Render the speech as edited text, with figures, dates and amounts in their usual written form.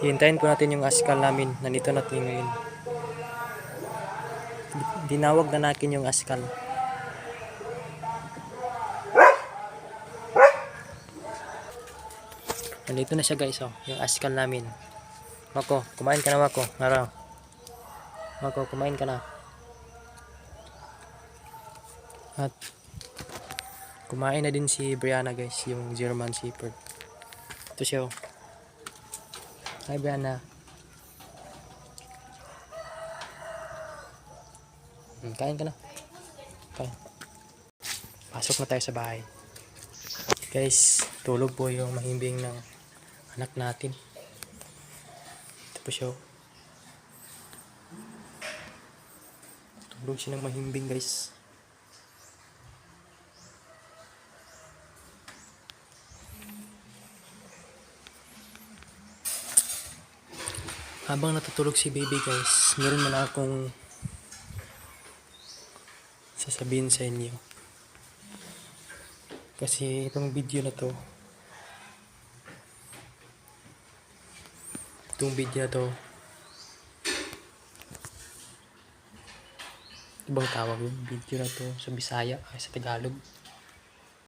Hintayin po natin yung askal namin. Nandito natin ngayon. Dinawag na natin yung askal. Nandito na siya guys, oh, yung askal namin. Mako, kumain ka na Mako. Nara. Mako, kumain ka na. At kumain na din si Brianna guys, yung German Shepherd. Ito siya, oh. Hi Brianna. Kain ka na. Kain. Pasok na tayo sa bahay. Guys, tulog po yung mahimbing ng anak natin. Ito po siya. Tulog siya ng mahimbing guys. Habang natutulog si baby guys, meron man akong sasabihin sa inyo. Kasi itong video na to, ibang tawag yung video na to sa Bisaya ay sa Tagalog.